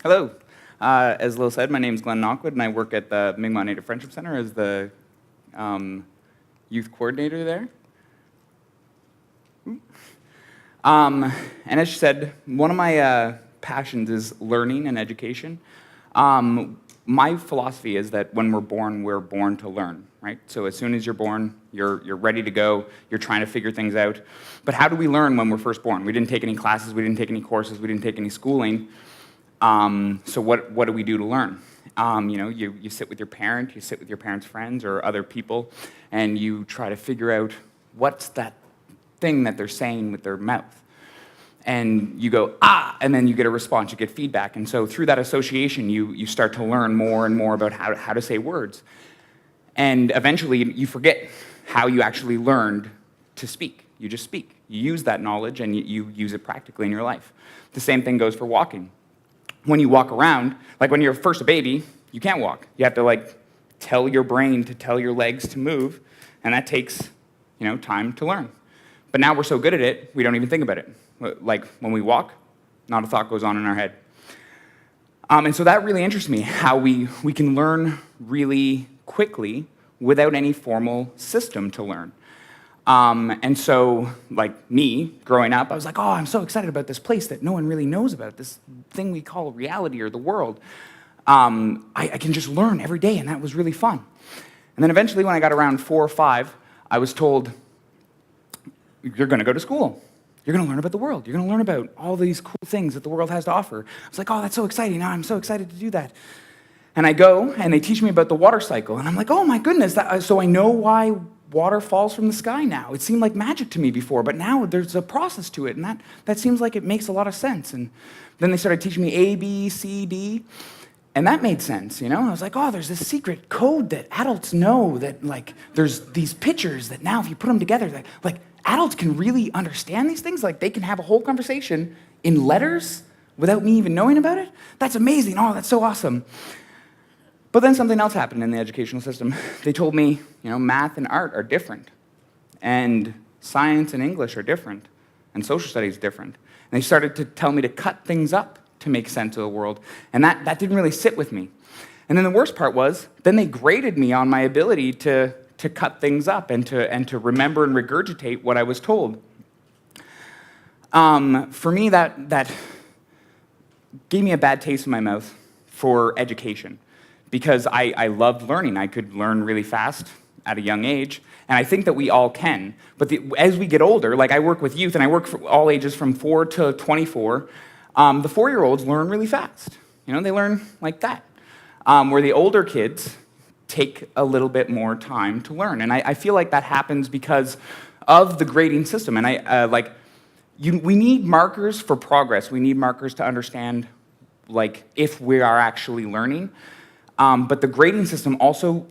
Hello. As Lil said, my name is Glenn Knockwood, and I work at the Mi'kmaq Native Friendship Center as the youth coordinator there. And as she said, one of my passions is learning and education. My philosophy is that when we're born to learn, right? So as soon as you're born, you're ready to go, you're trying to figure things out. But how do we learn when we're first born? We didn't take any classes, we didn't take any courses, we didn't take any schooling. So what do we do to learn? You sit with your parent, you sit with your parent's friends or other people, and you try to figure out what's that thing that they're saying with their mouth. And you go, ah, and then you get a response, you get feedback. And so through that association, you start to learn more and more about how to say words. And eventually, you forget how you actually learned to speak. You just speak. You use that knowledge, and you use it practically in your life. The same thing goes for walking. When you walk around, like when you're first a baby, you can't walk. You have to tell your brain to tell your legs to move, and that takes time to learn. But now we're so good at it, we don't even think about it. Like when we walk, not a thought goes on in our head. And so that really interests me, how we can learn really quickly without any formal system to learn. And so, like me, growing up, I was like, oh, I'm so excited about this place that no one really knows about, this thing we call reality or the world. I can just learn every day, and that was really fun. And then eventually, when I got around 4 or 5, I was told, you're going to go to school. You're going to learn about the world. You're going to learn about all these cool things that the world has to offer. I was like, oh, that's so exciting. Now I'm so excited to do that. And I go, and they teach me about the water cycle. And I'm like, oh, my goodness. So I know why water falls from the sky now. It seemed like magic to me before, but now there's a process to it, and that seems like it makes a lot of sense. And then they started teaching me A, B, C, D, and that made sense, I was like, oh, there's this secret code that adults know, that there's these pictures that now if you put them together, like adults can really understand these things, they can have a whole conversation in letters without me even knowing about it. That's amazing. Oh, that's so awesome. But then something else happened in the educational system. They told me, math and art are different, and science and English are different, and social studies is different. And they started to tell me to cut things up to make sense of the world, and that didn't really sit with me. And then the worst part was, then they graded me on my ability to cut things up and to remember and regurgitate what I was told. For me, that gave me a bad taste in my mouth for education, because I loved learning. I could learn really fast at a young age, and I think that we all can. But as we get older, I work with youth, and I work for all ages from 4 to 24, the 4-year-olds learn really fast. They learn like that. Where the older kids take a little bit more time to learn. And I feel like that happens because of the grading system. And we need markers for progress. We need markers to understand if we are actually learning. But the grading system also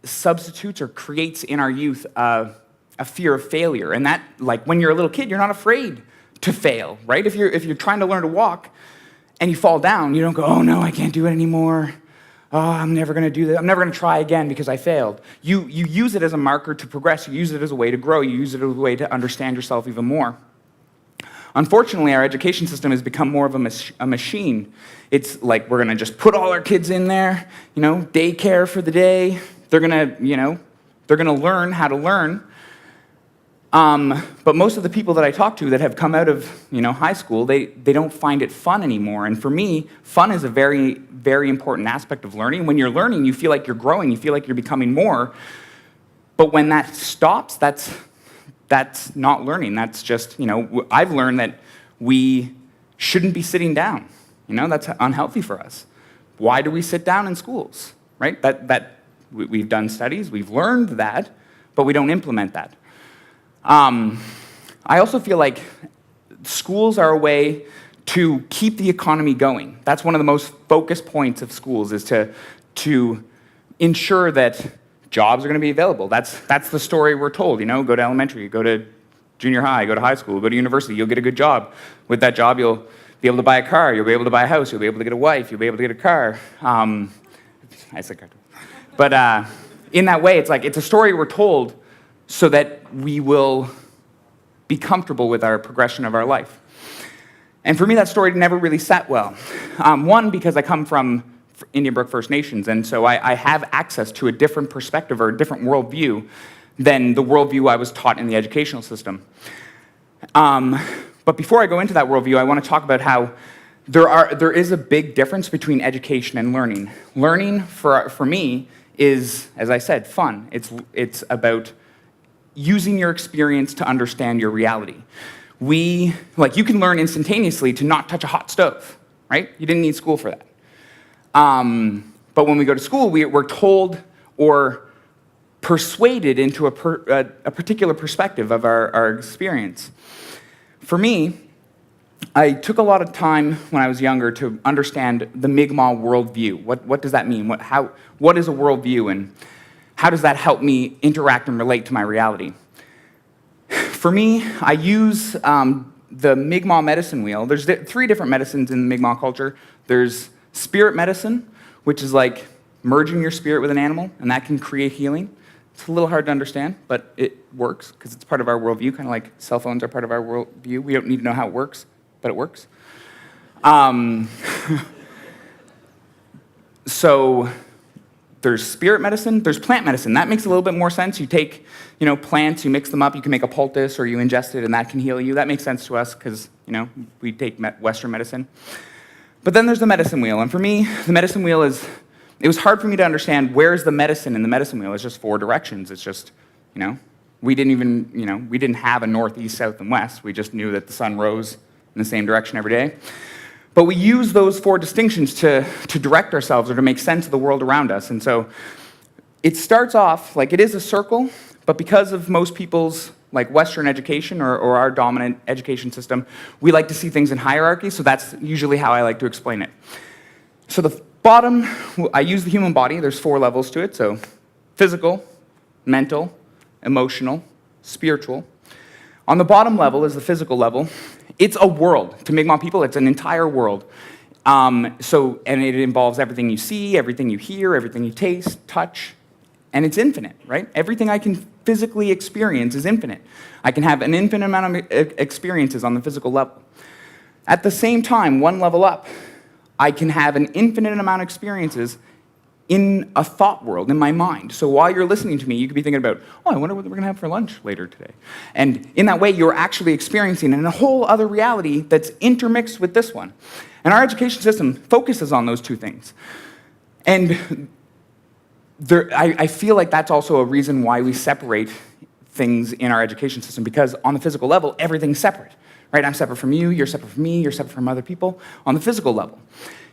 substitutes or creates in our youth a fear of failure. And that, when you're a little kid, you're not afraid to fail, right? If you're trying to learn to walk and you fall down, you don't go, oh no, I can't do it anymore. Oh, I'm never going to do that. I'm never going to try again because I failed. You use it as a marker to progress. You use it as a way to grow. You use it as a way to understand yourself even more. Unfortunately, our education system has become more of a machine. It's like we're going to just put all our kids in there, daycare for the day. They're going to learn how to learn. But most of the people that I talk to that have come out of high school, they don't find it fun anymore. And for me, fun is a very, very important aspect of learning. When you're learning, you feel like you're growing. You feel like you're becoming more. But when that stops, that's not learning. That's just, I've learned that we shouldn't be sitting down. That's unhealthy for us. Why do we sit down in schools, right? We've done studies, we've learned that, but we don't implement that. I also feel like schools are a way to keep the economy going. That's one of the most focused points of schools, is to ensure that jobs are going to be available. That's the story we're told. Go to elementary, go to junior high, go to high school, go to university, you'll get a good job. With that job, you'll be able to buy a car, you'll be able to buy a house, you'll be able to get a wife, you'll be able to get a car. I said car. But in that way, it's a story we're told so that we will be comfortable with our progression of our life. And for me, that story never really sat well. One, because I come from Indian Brook First Nations, and so I have access to a different perspective or a different worldview than the worldview I was taught in the educational system. But before I go into that worldview, I want to talk about how there is a big difference between education and learning. Learning, for me, is, as I said, fun. It's about using your experience to understand your reality. You can learn instantaneously to not touch a hot stove, right? You didn't need school for that. But when we go to school, we're told or persuaded into a particular perspective of our experience. For me, I took a lot of time when I was younger to understand the Mi'kmaq worldview. What does that mean? What is a worldview, and how does that help me interact and relate to my reality? For me, I use the Mi'kmaq medicine wheel. There's 3 different medicines in the Mi'kmaq culture. There's spirit medicine, which is like merging your spirit with an animal, and that can create healing. It's a little hard to understand, but it works because it's part of our worldview, kind of like cell phones are part of our worldview. We don't need to know how it works, but it works. So there's spirit medicine, there's plant medicine. That makes a little bit more sense. You take, plants, you mix them up, you can make a poultice, or you ingest it, and that can heal you. That makes sense to us because, we take Western medicine. But then there's the medicine wheel, and for me, the medicine wheel it was hard for me to understand where's the medicine in the medicine wheel. It's just 4 directions. It's just, we didn't have a north, east, south, and west. We just knew that the sun rose in the same direction every day. But we use those 4 distinctions to direct ourselves or to make sense of the world around us. And so it starts off like it is a circle, but because of most people's Western education or our dominant education system, we like to see things in hierarchy, so that's usually how I like to explain it. So the bottom, I use the human body. There's 4 levels to it, so physical, mental, emotional, spiritual. On the bottom level is the physical level. It's a world. To Mi'kmaq people, it's an entire world. And it involves everything you see, everything you hear, everything you taste, touch, and it's infinite, right? Everything I can physically experience is infinite. I can have an infinite amount of experiences on the physical level. At the same time, 1 level up, I can have an infinite amount of experiences in a thought world, in my mind. So while you're listening to me, you could be thinking about, I wonder what we're going to have for lunch later today. And in that way, you're actually experiencing a whole other reality that's intermixed with this one. And our education system focuses on those 2 things. And I feel like that's also a reason why we separate things in our education system, because on the physical level, everything's separate. Right? I'm separate from you, you're separate from me, you're separate from other people on the physical level.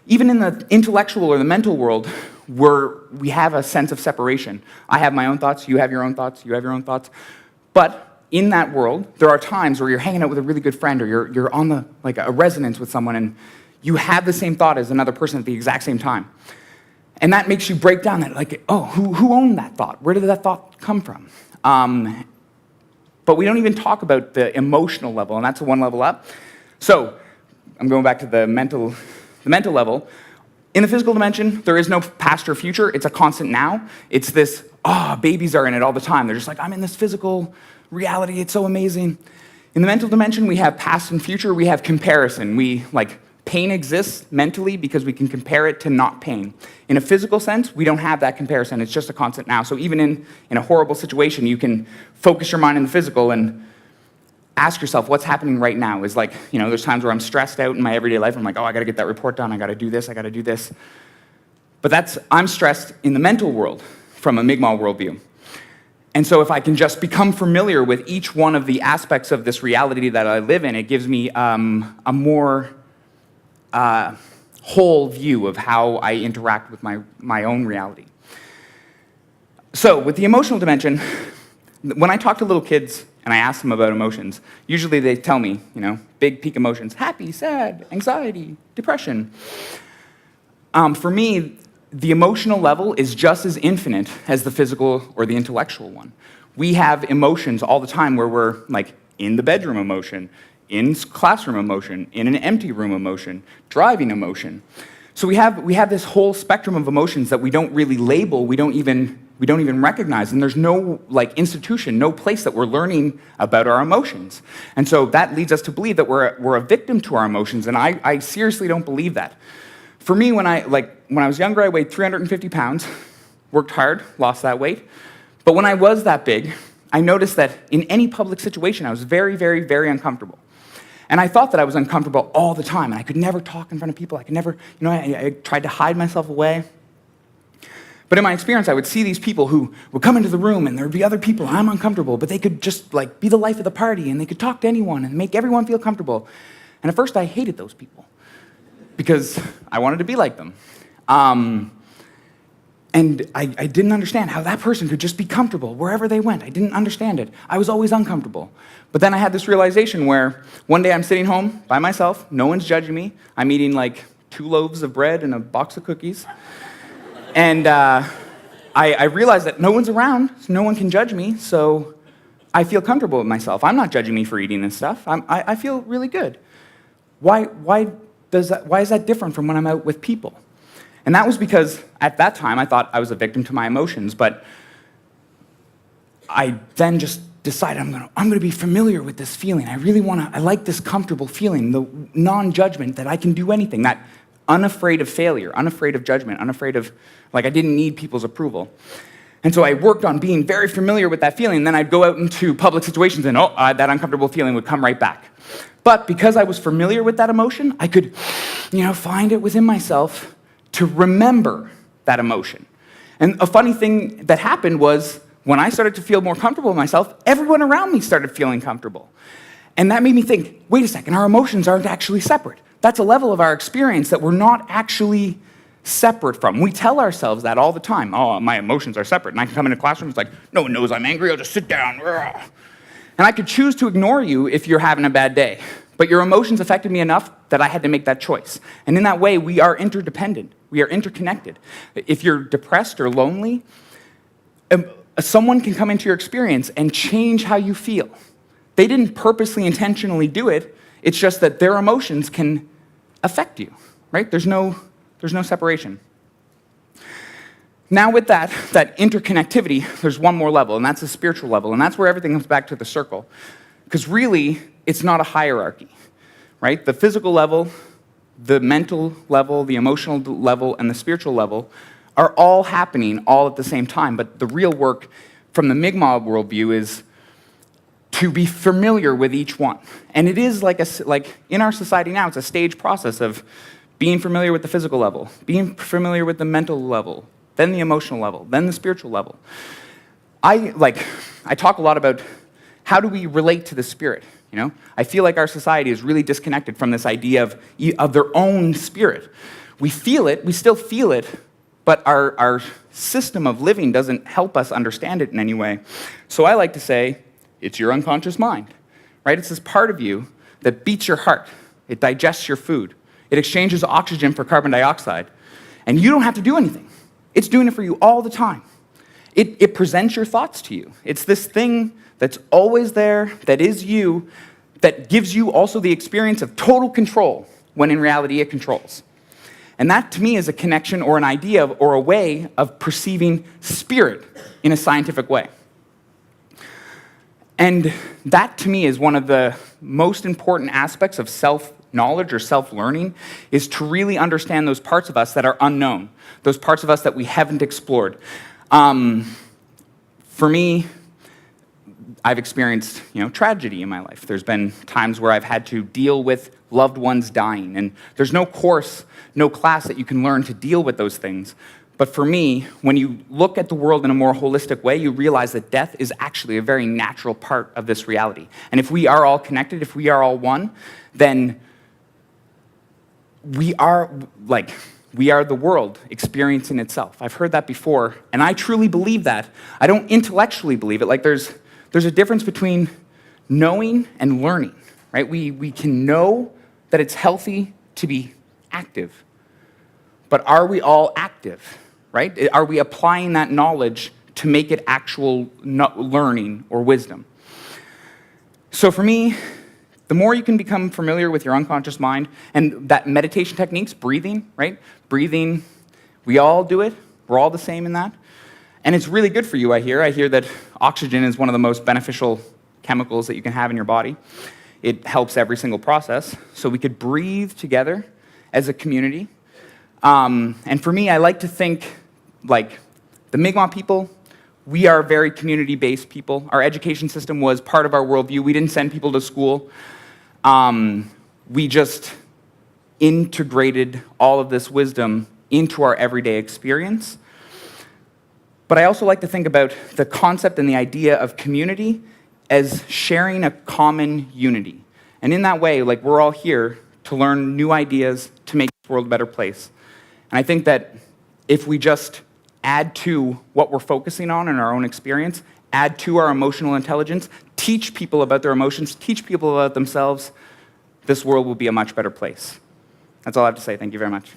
Even in the intellectual or the mental world, we have a sense of separation. I have my own thoughts, you have your own thoughts, you have your own thoughts. But in that world, there are times where you're hanging out with a really good friend, or you're on a resonance with someone, and you have the same thought as another person at the exact same time. And that makes you break down that, who owned that thought? Where did that thought come from? But we don't even talk about the emotional level, and that's a 1 level up. So I'm going back to the mental level. In the physical dimension, there is no past or future. It's a constant now. It's this, babies are in it all the time. They're just I'm in this physical reality. It's so amazing. In the mental dimension, we have past and future. We have comparison. Pain exists mentally because we can compare it to not pain. In a physical sense, we don't have that comparison. It's just a constant now. So even in a horrible situation, you can focus your mind on the physical and ask yourself, what's happening right now? Is there's times where I'm stressed out in my everyday life. I'm I got to get that report done. I got to do this. I got to do this. But I'm stressed in the mental world from a Mi'kmaq worldview. And so if I can just become familiar with each one of the aspects of this reality that I live in, it gives me a more whole view of how I interact with my own reality. So with the emotional dimension, when I talk to little kids and I ask them about emotions, usually they tell me, big peak emotions, happy, sad, anxiety, depression. For me, the emotional level is just as infinite as the physical or the intellectual one. We have emotions all the time where we're in the bedroom emotion, in classroom emotion, in an empty room emotion, driving emotion. So we have this whole spectrum of emotions that we don't really label, we don't even we don't even recognize, and there's no institution, no place that we're learning about our emotions. And so that leads us to believe that we're a victim to our emotions, and I seriously don't believe that. For me, when I was younger, I weighed 350 pounds, worked hard, lost that weight. But when I was that big, I noticed that in any public situation, I was very, very, very uncomfortable. And I thought that I was uncomfortable all the time, and I could never talk in front of people. I could never, I tried to hide myself away. But in my experience, I would see these people who would come into the room, and there would be other people, and I'm uncomfortable, but they could just be the life of the party, and they could talk to anyone and make everyone feel comfortable. And at first, I hated those people because I wanted to be like them. And I didn't understand how that person could just be comfortable wherever they went. I didn't understand it. I was always uncomfortable. But then I had this realization where one day I'm sitting home by myself, no one's judging me. I'm eating 2 loaves of bread and a box of cookies. And I realized that no one's around, so no one can judge me, so I feel comfortable with myself. I'm not judging me for eating this stuff. I feel really good. Why is that different from when I'm out with people? And that was because at that time I thought I was a victim to my emotions, but I then just decided I'm going to be familiar with this feeling. I like this comfortable feeling, the non-judgment that I can do anything, that unafraid of failure, unafraid of judgment, unafraid of, I didn't need people's approval. And so I worked on being very familiar with that feeling, and then I'd go out into public situations and that uncomfortable feeling would come right back. But because I was familiar with that emotion, I could, find it within myself to remember that emotion. And a funny thing that happened was when I started to feel more comfortable with myself, everyone around me started feeling comfortable. And that made me think, wait a second, our emotions aren't actually separate. That's a level of our experience that we're not actually separate from. We tell ourselves that all the time. Oh, my emotions are separate. And I can come into classrooms no one knows I'm angry, I'll just sit down. And I could choose to ignore you if you're having a bad day. But your emotions affected me enough that I had to make that choice. And in that way, we are interdependent. We are interconnected. If you're depressed or lonely, someone can come into your experience and change how you feel. They didn't purposely, intentionally do it. It's just that their emotions can affect you, right? There's no separation. Now with that interconnectivity, there's one more level, and that's the spiritual level, and that's where everything comes back to the circle. Because really, it's not a hierarchy, right? The physical level, the mental level, the emotional level, and the spiritual level are all happening all at the same time. But the real work from the Mi'kmaq worldview is to be familiar with each one. And it is like in our society now, it's a stage process of being familiar with the physical level, being familiar with the mental level, then the emotional level, then the spiritual level. I talk a lot about how do we relate to the spirit. I feel like our society is really disconnected from this idea of their own spirit. We feel it, we still feel it, but our system of living doesn't help us understand it in any way. So I like to say, it's your unconscious mind, right? It's this part of you that beats your heart. It digests your food. It exchanges oxygen for carbon dioxide. And you don't have to do anything. It's doing it for you all the time. It presents your thoughts to you. It's this thing that's always there, that is you, that gives you also the experience of total control, when in reality it controls. And that, to me, is a connection or an idea or a way of perceiving spirit in a scientific way. And that, to me, is one of the most important aspects of self-knowledge or self-learning, is to really understand those parts of us that are unknown, those parts of us that we haven't explored. For me, I've experienced, tragedy in my life. There's been times where I've had to deal with loved ones dying, and there's no course, no class that you can learn to deal with those things. But for me, when you look at the world in a more holistic way, you realize that death is actually a very natural part of this reality. And if we are all connected, if we are all one, then we are the world experiencing itself. I've heard that before, and I truly believe that. I don't intellectually believe it. There's a difference between knowing and learning, right? We can know that it's healthy to be active, but are we all active, right? Are we applying that knowledge to make it actual learning or wisdom? So for me, the more you can become familiar with your unconscious mind, and that meditation techniques, breathing, right? Breathing, we all do it. We're all the same in that. And it's really good for you, I hear. I hear that oxygen is one of the most beneficial chemicals that you can have in your body. It helps every single process. So we could breathe together as a community. And for me, I like to think like the Mi'kmaq people, we are very community-based people. Our education system was part of our worldview. We didn't send people to school. We just integrated all of this wisdom into our everyday experience. But I also like to think about the concept and the idea of community as sharing a common unity. And in that way, like, we're all here to learn new ideas to make this world a better place. And I think that if we just add to what we're focusing on in our own experience, add to our emotional intelligence, teach people about their emotions, teach people about themselves, this world will be a much better place. That's all I have to say. Thank you very much.